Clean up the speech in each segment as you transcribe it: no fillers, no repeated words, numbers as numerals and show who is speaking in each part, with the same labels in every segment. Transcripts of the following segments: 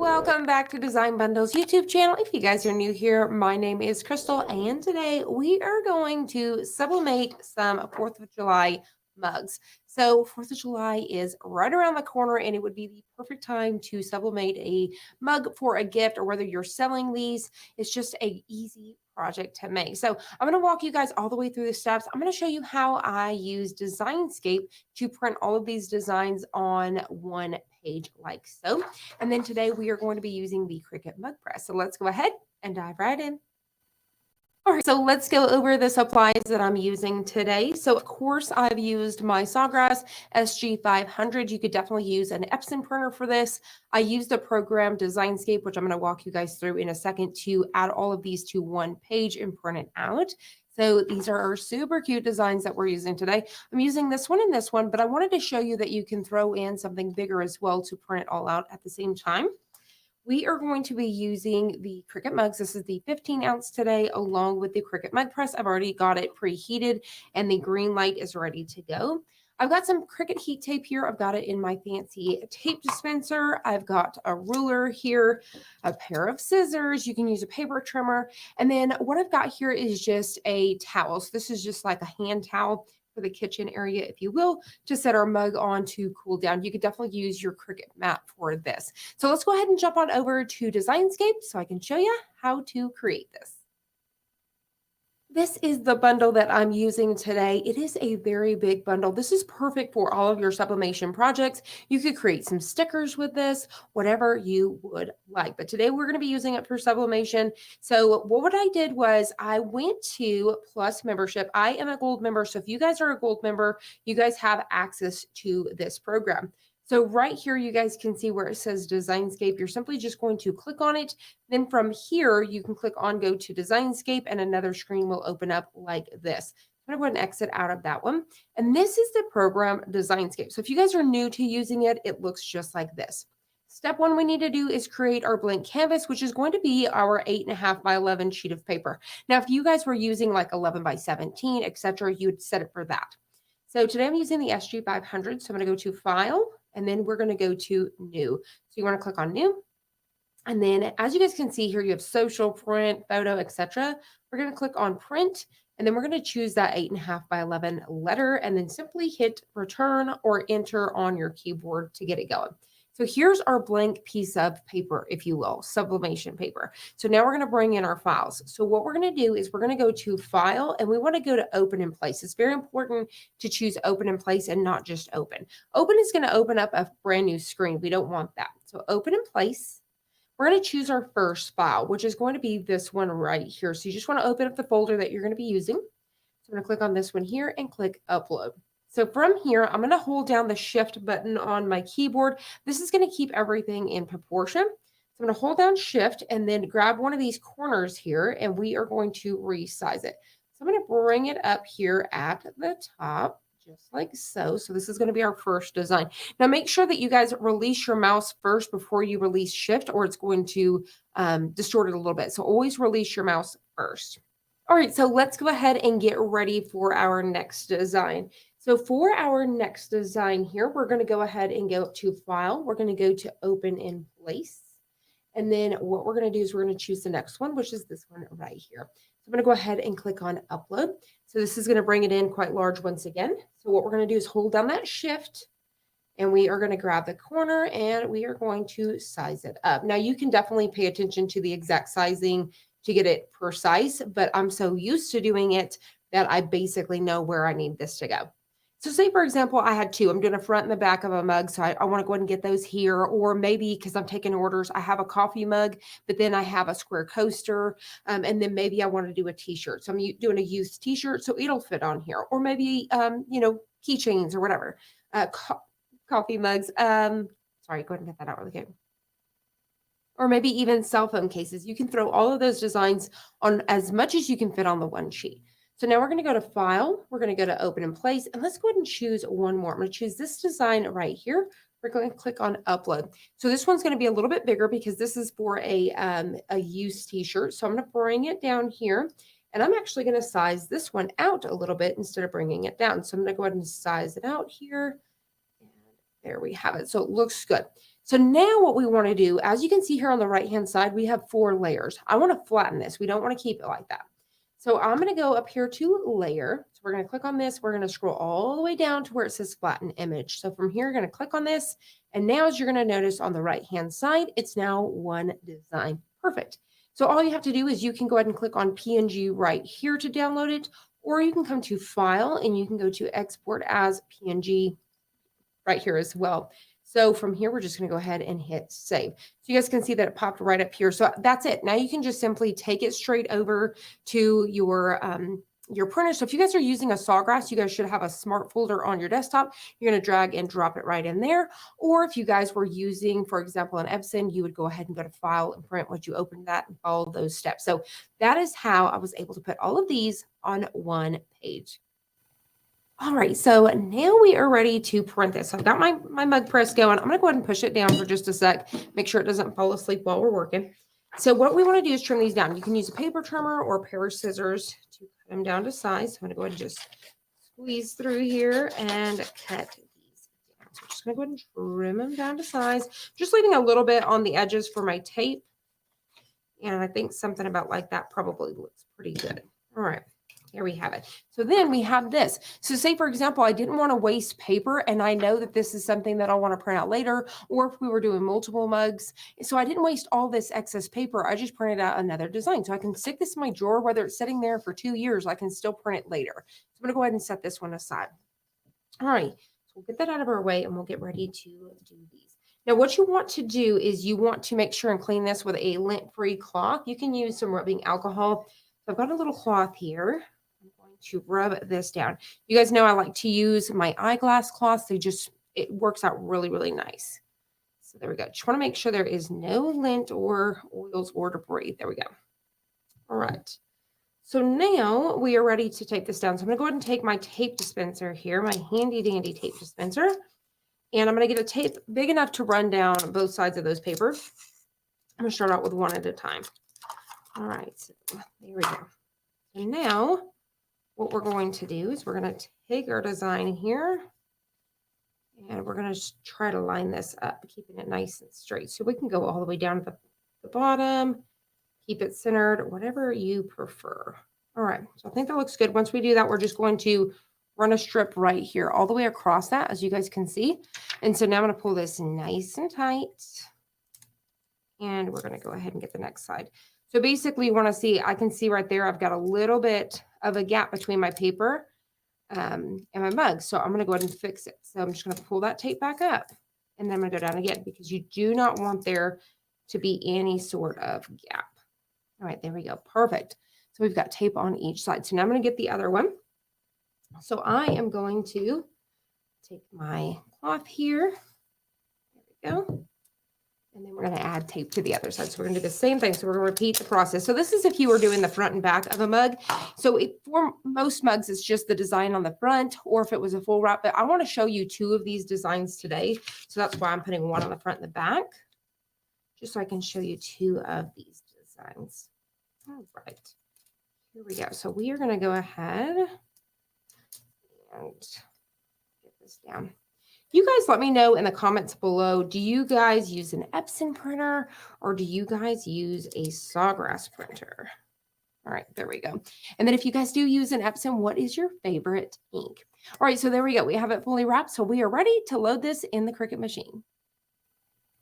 Speaker 1: Welcome back to Design Bundles YouTube channel. If you guys are new here, my name is Crystal, and today we are going to sublimate some 4th of July mugs. So 4th of July is right around the corner, and it would be the perfect time to sublimate a mug for a gift, or whether you're selling these, it's just a easy project to make. So I'm going to walk you guys all the way through the steps. I'm going to show you how I use Designscape to print all of these designs on one page like so. And then today we are going to be using the Cricut Mug Press. So let's go ahead and dive right in. All right, so let's go over the supplies that I'm using today. So of course I've used my Sawgrass SG500. You could definitely use an Epson printer for this. I used the program Designscape, which I'm going to walk you guys through in a second, to add all of these to one page and print it out. So these are our super cute designs that we're using today. I'm using this one and this one, but I wanted to show you that you can throw in something bigger as well to print it all out at the same time. We are going to be using the Cricut mugs. This is the 15 ounce today, along with the Cricut Mug Press. I've already got it preheated and the green light is ready to go. I've got some Cricut heat tape here. I've got it in my fancy tape dispenser. I've got a ruler here, a pair of scissors. You can use a paper trimmer. And then what I've got here is just a towel. So this is just like a hand towel for the kitchen area, if you will, to set our mug on to cool down. You could definitely use your Cricut mat for this. So let's go ahead and jump on over to Designscape so I can show you how to create this. This is the bundle that I'm using today. It is a very big bundle. This is perfect for all of your sublimation projects. You could create some stickers with this, whatever you would like. But today we're going to be using it for sublimation. So what I did was I went to Plus membership. I am a gold member. So if you guys are a gold member, you guys have access to this program. So right here, you guys can see where it says Designscape. You're simply just going to click on it. Then from here, you can click on Go to Designscape and another screen will open up like this. I'm going to go ahead and exit out of that one. And this is the program Designscape. So if you guys are new to using it, it looks just like this. Step one we need to do is create our blank canvas, which is going to be our 8.5 by 11 sheet of paper. Now, if you guys were using like 11 by 17, etc., you would set it for that. So today I'm using the SG500. So I'm going to go to File, and then we're going to go to New. So you want to click on New. And then as you guys can see here, you have social, print, photo, etc. We're going to click on Print, and then we're going to choose that 8.5 by 11 letter, and then simply hit Return or Enter on your keyboard to get it going. So here's our blank piece of paper, if you will, sublimation paper. So now we're going to bring in our files. So what we're going to do is we're going to go to File, and we want to go to Open in Place. It's very important to choose Open in Place and not just Open. Open is going to open up a brand new screen. We don't want that. So Open in Place. We're going to choose our first file, which is going to be this one right here. So you just want to open up the folder that you're going to be using. So I'm going to click on this one here and click Upload. So from here, I'm going to hold down the Shift button on my keyboard. This is going to keep everything in proportion. So I'm going to hold down Shift and then grab one of these corners here, and we are going to resize it. So I'm going to bring it up here at the top, just like so. So this is going to be our first design. Now make sure that you guys release your mouse first before you release Shift, or it's going to distort it a little bit. So always release your mouse first. All right, so let's go ahead and get ready for our next design. So for our next design here, we're going to go ahead and go to File. We're going to go to Open in Place. And then what we're going to do is we're going to choose the next one, which is this one right here. So I'm going to go ahead and click on Upload. So this is going to bring it in quite large once again. So what we're going to do is hold down that Shift, and we are going to grab the corner and we are going to size it up. Now you can definitely pay attention to the exact sizing to get it precise, but I'm so used to doing it that I basically know where I need this to go. So say, for example, I had two. I'm doing a front and the back of a mug. So I want to go ahead and get those here. Or maybe because I'm taking orders, I have a coffee mug, but then I have a square coaster. And then maybe I want to do a t-shirt. So I'm doing a used t-shirt, so it'll fit on here. Or maybe, keychains or whatever. Coffee mugs. Sorry, go ahead and get that out really quick. Or maybe even cell phone cases. You can throw all of those designs on as much as you can fit on the one sheet. So now we're going to go to File. We're going to go to Open in Place. And let's go ahead and choose one more. I'm going to choose this design right here. We're going to click on Upload. So this one's going to be a little bit bigger because this is for a used t-shirt. So I'm going to bring it down here. And I'm actually going to size this one out a little bit instead of bringing it down. So I'm going to go ahead and size it out here. And there we have it. So it looks good. So now what we want to do, as you can see here on the right-hand side, we have 4 layers. I want to flatten this. We don't want to keep it like that. So I'm going to go up here to layer. So we're going to click on this. We're going to scroll all the way down to where it says flatten image. So from here, you're going to click on this. And now as you're going to notice on the right-hand side, it's now one design. Perfect. So all you have to do is you can go ahead and click on PNG right here to download it, or you can come to File and you can go to Export as PNG right here as well. So from here, we're just going to go ahead and hit save. So you guys can see that it popped right up here. So that's it. Now you can just simply take it straight over to your printer. So if you guys are using a Sawgrass, you guys should have a smart folder on your desktop. You're going to drag and drop it right in there. Or if you guys were using, for example, an Epson, you would go ahead and go to File and Print once you open that and follow those steps. So that is how I was able to put all of these on one page. All right, so now we are ready to print this. So I've got my mug press going. I'm going to go ahead and push it down for just a sec, make sure it doesn't fall asleep while we're working. So what we want to do is trim these down. You can use a paper trimmer or a pair of scissors to cut them down to size. So I'm going to go ahead and just squeeze through here and cut these down. So I'm just going to go ahead and trim them down to size, just leaving a little bit on the edges for my tape. And I think something about like that probably looks pretty good. All right. Here we have it. So then we have this. So say, for example, I didn't want to waste paper and I know that this is something that I want to print out later, or if we were doing multiple mugs. So I didn't waste all this excess paper. I just printed out another design. So I can stick this in my drawer, whether it's sitting there for 2 years, I can still print it later. So I'm going to go ahead and set this one aside. All right. So we'll get that out of our way and we'll get ready to do these. Now, what you want to do is you want to make sure and clean this with a lint-free cloth. You can use some rubbing alcohol. So I've got a little cloth here. To rub this down. You guys know I like to use my eyeglass cloths. It works out really, really nice. So there we go. Just want to make sure there is no lint or oils or debris. There we go. All right. So now we are ready to tape this down. So I'm going to go ahead and take my tape dispenser here, my handy dandy tape dispenser. And I'm going to get a tape big enough to run down both sides of those papers. I'm going to start out with one at a time. All right. So there we go. And now what we're going to do is we're going to take our design here and we're going to try to line this up, keeping it nice and straight. So we can go all the way down to the bottom, keep it centered, whatever you prefer. All right, so I think that looks good. Once we do that, we're just going to run a strip right here all the way across that, as you guys can see. And so now I'm going to pull this nice and tight. And we're going to go ahead and get the next side. So basically you want to see, I can see right there, I've got a little bit of a gap between my paper and my mug. So I'm going to go ahead and fix it. So I'm just going to pull that tape back up and then I'm going to go down again because you do not want there to be any sort of gap. All right, there we go. Perfect. So we've got tape on each side. So now I'm going to get the other one. So I am going to take my cloth here. There we go. And then we're going to add tape to the other side. So we're going to do the same thing. So we're going to repeat the process. So this is if you were doing the front and back of a mug. So for most mugs, it's just the design on the front, or if it was a full wrap. But I want to show you 2 of these designs today. So that's why I'm putting one on the front and the back, just so I can show you 2 of these designs. All right, here we go. So we are going to go ahead and get this down. You guys let me know in the comments below, do you guys use an Epson printer or do you guys use a Sawgrass printer? All right, there we go. And then if you guys do use an Epson, what is your favorite ink? All right, so there we go. We have it fully wrapped. So we are ready to load this in the Cricut machine.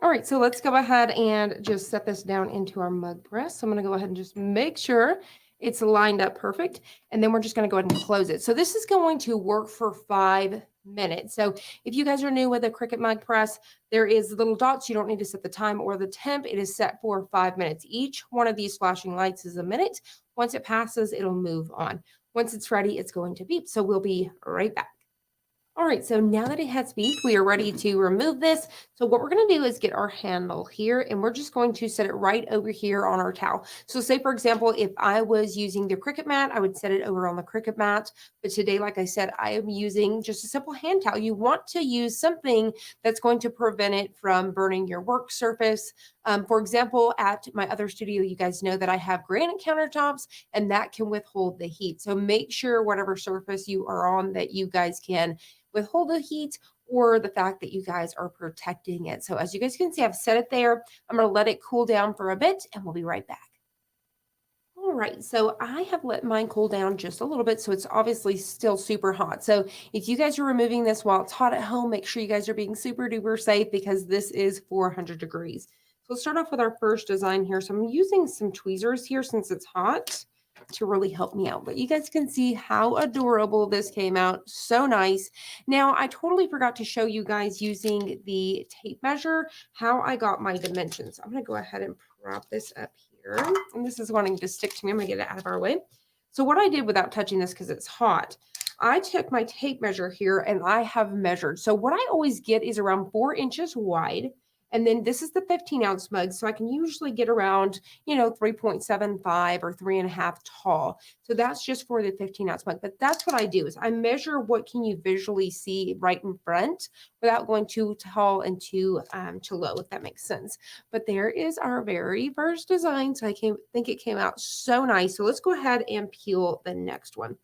Speaker 1: All right, so let's go ahead and just set this down into our mug press. So I'm going to go ahead and just make sure it's lined up perfect. And then we're just going to go ahead and close it. So this is going to work for 5 minutes. So if you guys are new with a Cricut mug press, there is little dots. You don't need to set the time or the temp. It is set for 5 minutes. Each one of these flashing lights is a minute. Once it passes, it'll move on. Once it's ready, it's going to beep. So we'll be right back. All right, so now that it has beeped, we are ready to remove this. So what we're going to do is get our handle here, and we're just going to set it right over here on our towel. So say, for example, if I was using the Cricut mat, I would set it over on the Cricut mat. But today, like I said, I am using just a simple hand towel. You want to use something that's going to prevent it from burning your work surface. For example, at my other studio, you guys know that I have granite countertops, and that can withhold the heat. So make sure whatever surface you are on that you guys can withhold the heat, or the fact that you guys are protecting it. So as you guys can see, I've set it there. I'm going to let it cool down for a bit and we'll be right back. All right, so I have let mine cool down just a little bit, so it's obviously still super hot. So if you guys are removing this while it's hot at home, make sure you guys are being super duper safe because this is 400 degrees. So let's start off with our first design here. So I'm using some tweezers here since it's hot to really help me out. But you guys can see how adorable this came out. So nice. Now, I totally forgot to show you guys using the tape measure how I got my dimensions. I'm going to go ahead and prop this up here. And this is wanting to stick to me. I'm going to get it out of our way. So what I did without touching this because it's hot, I took my tape measure here and I have measured. So what I always get is around 4 inches wide. And then this is the 15-ounce mug. So I can usually get around, 3.75 or 3.5 tall. So that's just for the 15-ounce mug. But that's what I do is I measure what can you visually see right in front without going too tall and too low, if that makes sense. But there is our very first design. So think it came out so nice. So let's go ahead and peel the next one. I'm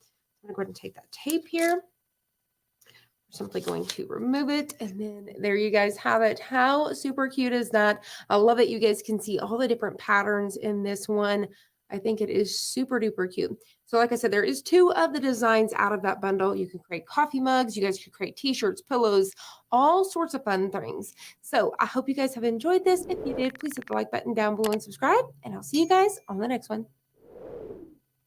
Speaker 1: going to go ahead and take that tape here. Simply going to remove it, and then there you guys have it. How super cute is that? I love that you guys can see all the different patterns in this one. I think it is super duper cute. So like I said, there is 2 of the designs out of that bundle. You can create coffee mugs, you guys could create t-shirts, pillows, all sorts of fun things. So I hope you guys have enjoyed this. If you did, please hit the like button down below and subscribe, and I'll see you guys on the next one.